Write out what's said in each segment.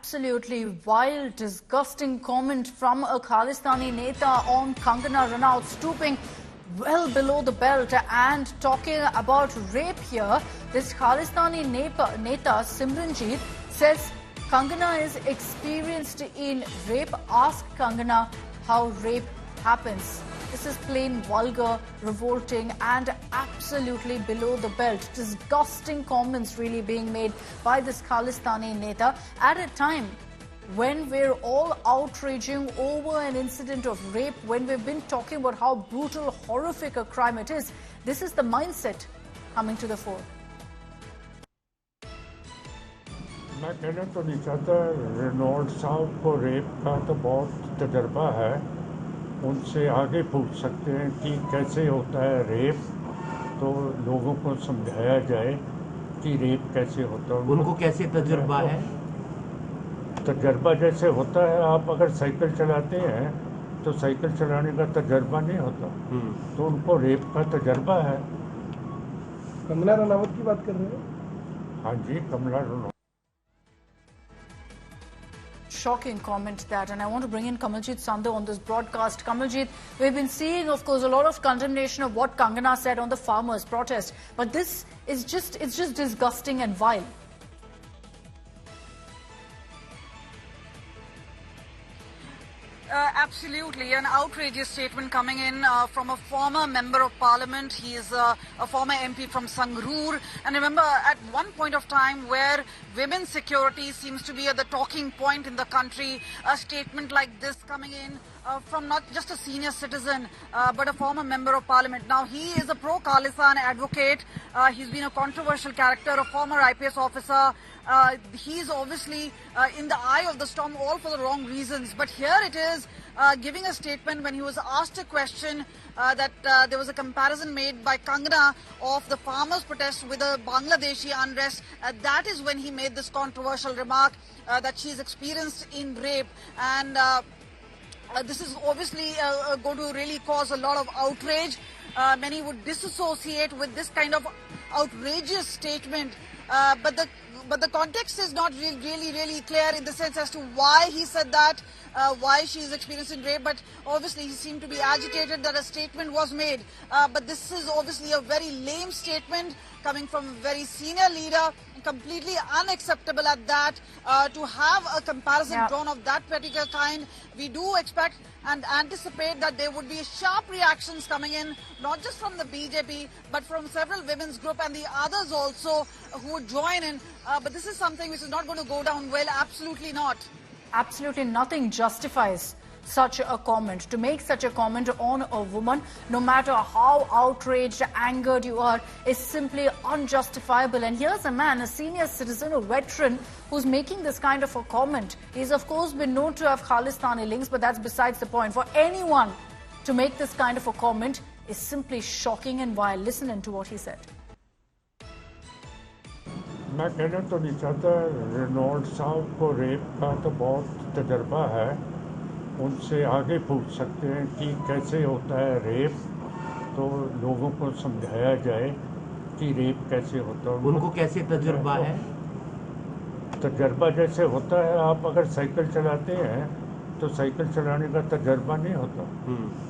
absolutely wild, disgusting comment from a Khalistani Neta on Kangana Ranaut, stooping well below the belt and talking about rape here. This Khalistani Neta Simranjeet says Kangana is experienced in rape. Ask Kangana how rape happens. This is plain vulgar, revolting and absolutely below the belt. Disgusting comments really being made by this Khalistani Neta at a time when we're all outraging over an incident of rape, when we've been talking about how brutal, horrific a crime it is. This is the mindset coming to the fore. मैं कहना तो नहीं चाहता, Reynold साहब को rape का तो बहुत तजर्बा है, उनसे आगे पूछ सकते हैं कि कैसे होता है रेप, तो लोगों को समझाया जाए कि रेप कैसे होता है। उनको कैसे तजुर्बा है? तजर्बा जैसे होता है, आप अगर साइकिल चलाते हैं तो साइकिल चलाने का तजर्बा नहीं होता, तो उनको रेप का तजर्बा है। कंगना रनावत की बात कर रहे हैं? हाँ जी, Kangana Ranaut. Shocking comment that, and I want to bring in Kamaljeet Sandhu on this broadcast. Kamaljeet, we've been seeing, of course, a lot of condemnation of what Kangana said on the farmers' protest, but this is it's just disgusting and vile. Absolutely, an outrageous statement coming in from a former member of parliament. He is a former MP from Sangrur. And remember, at one point of time where women's security seems to be at the talking point in the country, a statement like this coming in from not just a senior citizen, but a former member of parliament. Now, he is a pro-Khalistan advocate. He's been a controversial character, a former IPS officer. He's obviously in the eye of the storm, all for the wrong reasons. But here it is, giving a statement when he was asked a question that there was a comparison made by Kangana of the farmers' protest with the Bangladeshi unrest. That is when he made this controversial remark that she's experienced in rape. And this is obviously going to really cause a lot of outrage. Many would disassociate with this kind of outrageous statement. But the context is not really clear in the sense as to why he said that, why she is experiencing rape. But obviously he seemed to be agitated that a statement was made. But this is obviously a very lame statement coming from a very senior leader, completely unacceptable at that. To have a comparison drawn of that particular kind, we do expect and anticipate that there would be sharp reactions coming in, not just from the BJP, but from several women's group and the others also who would join in. But this is something which is not going to go down well, absolutely not. Absolutely nothing justifies such a comment. To make such a comment on a woman, no matter how outraged, angered you are, is simply unjustifiable. And here's a man, a senior citizen, a veteran, who's making this kind of a comment. He's of course been known to have Khalistani links, but that's besides the point. For anyone to make this kind of a comment is simply shocking and vile. Listen into what he said. मैं कहना तो नहीं चाहता, Reynold साहब को rape का तो बहुत तजर्बा है, उनसे आगे पूछ सकते हैं कि कैसे होता है रेप, तो लोगों को समझाया जाए कि रेप कैसे होता है। उनको कैसे तजुर्बा है? तजर्बा जैसे होता है, आप अगर साइकिल चलाते हैं तो साइकिल चलाने का तजर्बा नहीं होता,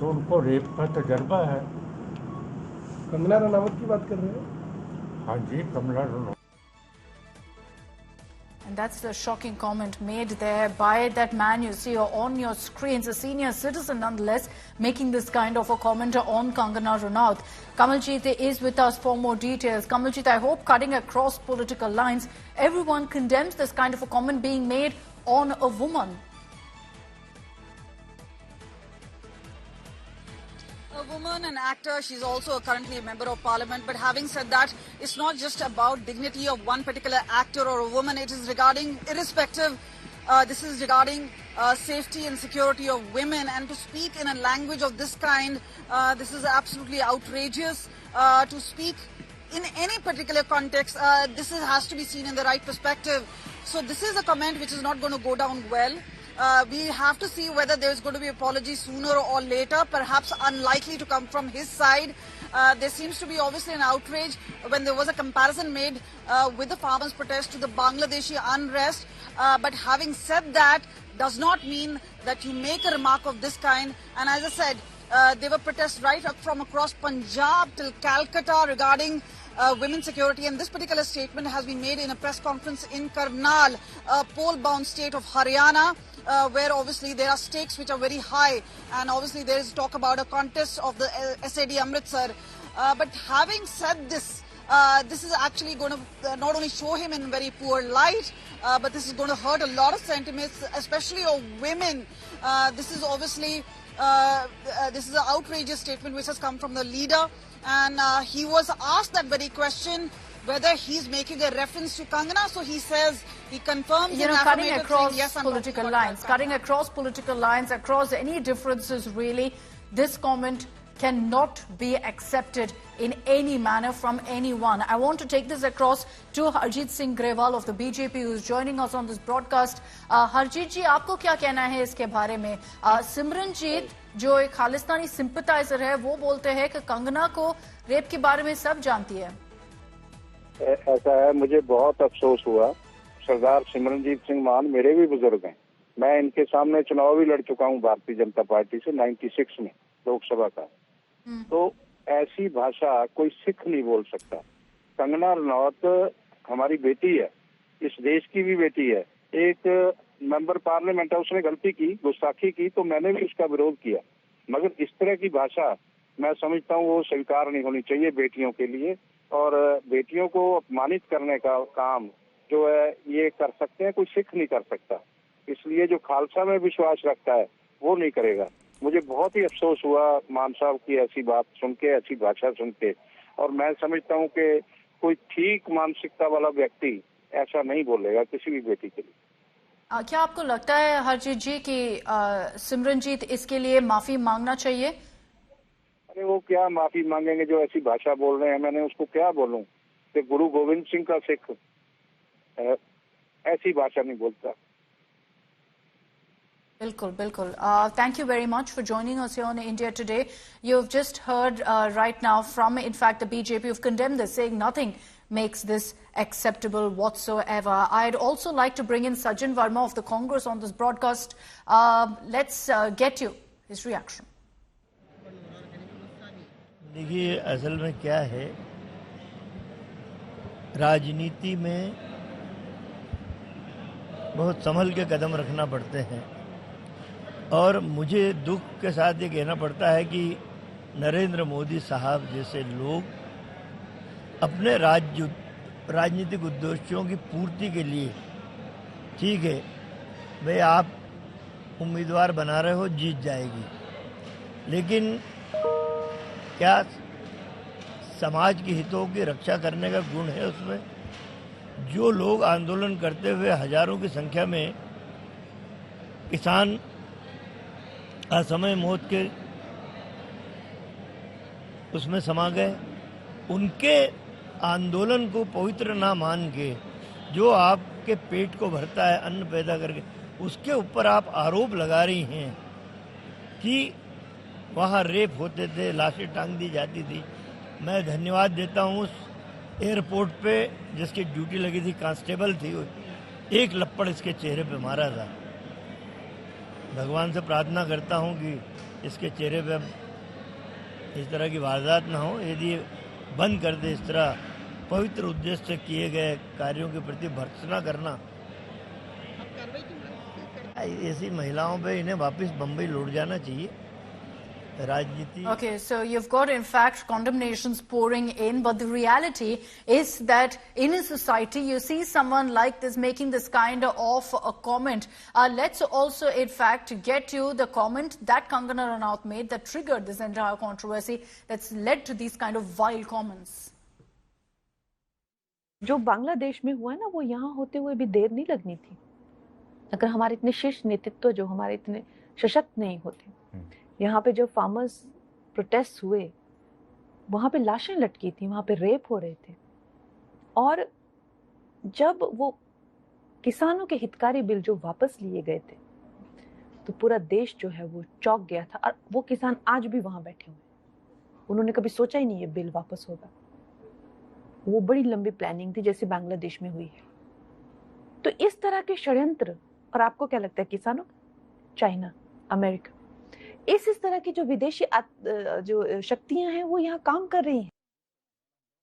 तो उनको रेप का तजर्बा है। कंगना रनावत की बात कर रहे हैं? हाँ जी, Kangana Ranaut. And that's the shocking comment made there by that man you see on your screens, a senior citizen nonetheless, making this kind of a comment on Kangana Ranaut. Kamaljeet is with us for more details. Kamaljeet, I hope cutting across political lines, everyone condemns this kind of a comment being made on a woman. A woman, an actor, she's also currently a member of parliament. But having said that, it's not just about dignity of one particular actor or a woman. It is regarding, irrespective, this is regarding safety and security of women. And to speak in a language of this kind, this is absolutely outrageous. To speak in any particular context, has to be seen in the right perspective. So this is a comment which is not going to go down well. We have to see whether there's going to be apology sooner or later, perhaps unlikely to come from his side. There seems to be obviously an outrage when there was a comparison made with the farmers' protest to the Bangladeshi unrest. But having said that, does not mean that you make a remark of this kind. And as I said, there were protests right up from across Punjab till Calcutta regarding women's security, and this particular statement has been made in a press conference in Karnal, a poll-bound state of Haryana, where obviously there are stakes which are very high, and obviously there is talk about a contest of the SAD Amritsar. But having said this, this is actually going to not only show him in very poor light, but this is going to hurt a lot of sentiments, especially of women. This is obviously this is an outrageous statement which has come from the leader, and he was asked that very question whether he's making a reference to Kangana. So he says, he confirms, cutting across political lines, across any differences really, this comment cannot be accepted in any manner from anyone. I want to take this across to Harjeet Singh Grewal of the BJP, who is joining us on this broadcast. Harjeet ji, आपको क्या कहना है इसके बारे में? सिमरनजीत जो एक Khalistani sympathiser है, वो बोलते हैं कि कंगना को रेप के बारे में सब जानती है. ऐसा है, मुझे बहुत अफसोस हुआ. सरदार सिमरनजीत सिंह मान मेरे भी बुजुर्ग हैं. मैं इनके सामने चुनाव भी लड़ चुका हूं भारतीय जनता पार्टी से 96 में लोकसभा का. तो ऐसी भाषा कोई सिख नहीं बोल सकता. कंगना रनौत हमारी बेटी है, इस देश की भी बेटी है. एक मेंबर पार्लियामेंट है, उसने गलती की, गुस्ताखी की, तो मैंने भी उसका विरोध किया. मगर इस तरह की भाषा मैं समझता हूँ वो स्वीकार नहीं होनी चाहिए बेटियों के लिए. और बेटियों को अपमानित करने का काम जो है ये कर सकते हैं, कोई सिख नहीं कर सकता. इसलिए जो खालसा में विश्वास रखता है वो नहीं करेगा. मुझे बहुत ही अफसोस हुआ मान साहब की ऐसी बात सुन के, ऐसी भाषा सुन के. और मैं समझता हूँ कि कोई ठीक मानसिकता वाला व्यक्ति ऐसा नहीं बोलेगा किसी भी बेटी के लिए. क्या आपको लगता है हरजीत जी कि सिमरनजीत इसके लिए माफी मांगना चाहिए? अरे वो क्या माफी मांगेंगे जो ऐसी भाषा बोल रहे हैं. मैंने उसको क्या बोलूं कि गुरु गोविंद सिंह का सिख ऐसी भाषा नहीं बोलता. Bilkul, bilkul. Thank you very much for joining us here on India Today. You've just heard right now from, in fact, the BJP who've condemned this, saying nothing makes this acceptable whatsoever. I'd also like to bring in Sajjan Verma of the Congress on this broadcast. Let's get you his reaction. देखिए, असल में क्या है, राजनीति में बहुत संभल के कदम रखना पड़ते हैं. और मुझे दुख के साथ ये कहना पड़ता है कि नरेंद्र मोदी साहब जैसे लोग अपने राजनीतिक उद्देश्यों की पूर्ति के लिए, ठीक है भाई आप उम्मीदवार बना रहे हो, जीत जाएगी, लेकिन क्या समाज के हितों की रक्षा करने का गुण है उसमें? जो लोग आंदोलन करते हुए हजारों की संख्या में किसान असमय मौत के उसमें समा गए, उनके आंदोलन को पवित्र ना मान के जो आपके पेट को भरता है अन्न पैदा करके, उसके ऊपर आप आरोप लगा रही हैं कि वहाँ रेप होते थे, लाशें टांग दी जाती थी. मैं धन्यवाद देता हूँ उस एयरपोर्ट पे जिसकी ड्यूटी लगी थी, कांस्टेबल थी, एक लपड़ इसके चेहरे पे मारा था. भगवान से प्रार्थना करता हूँ कि इसके चेहरे पे इस तरह की वारदात ना हो. यदि बंद कर दे इस तरह पवित्र उद्देश्य से किए गए कार्यों के प्रति भर्त्सना करना. ऐसी महिलाओं पे इन्हें वापस बम्बई लौट जाना चाहिए. Okay, so you've got in fact condemnations pouring in, but the reality is that in a society you see someone like this making this kind of a comment. Let's also in fact get to the comment that Kangana Ranaut made that triggered this entire controversy, that's led to these kind of vile comments. जो बांग्लादेश में हुआ ना, वो यहाँ होते हुए भी देर नहीं लगनी थी. अगर हमारे इतने शीर्ष नेतृत्व जो हमारे इतने सशक्त नहीं होते, यहाँ पे जो फार्मर्स प्रोटेस्ट हुए वहाँ पे लाशें लटकी थी, वहाँ पे रेप हो रहे थे. और जब वो किसानों के हितकारी बिल जो वापस लिए गए थे तो पूरा देश जो है वो चौंक गया था. और वो किसान आज भी वहाँ बैठे हुए. उन्होंने कभी सोचा ही नहीं ये बिल वापस होगा। वो बड़ी लंबी प्लानिंग थी, जैसे बांग्लादेश में हुई है। तो इस तरह के षड्यंत्र, और आपको क्या लगता है किसानों, चाइना, अमेरिका, इस तरह की जो विदेशी जो शक्तियां हैं वो यहाँ काम कर रही हैं।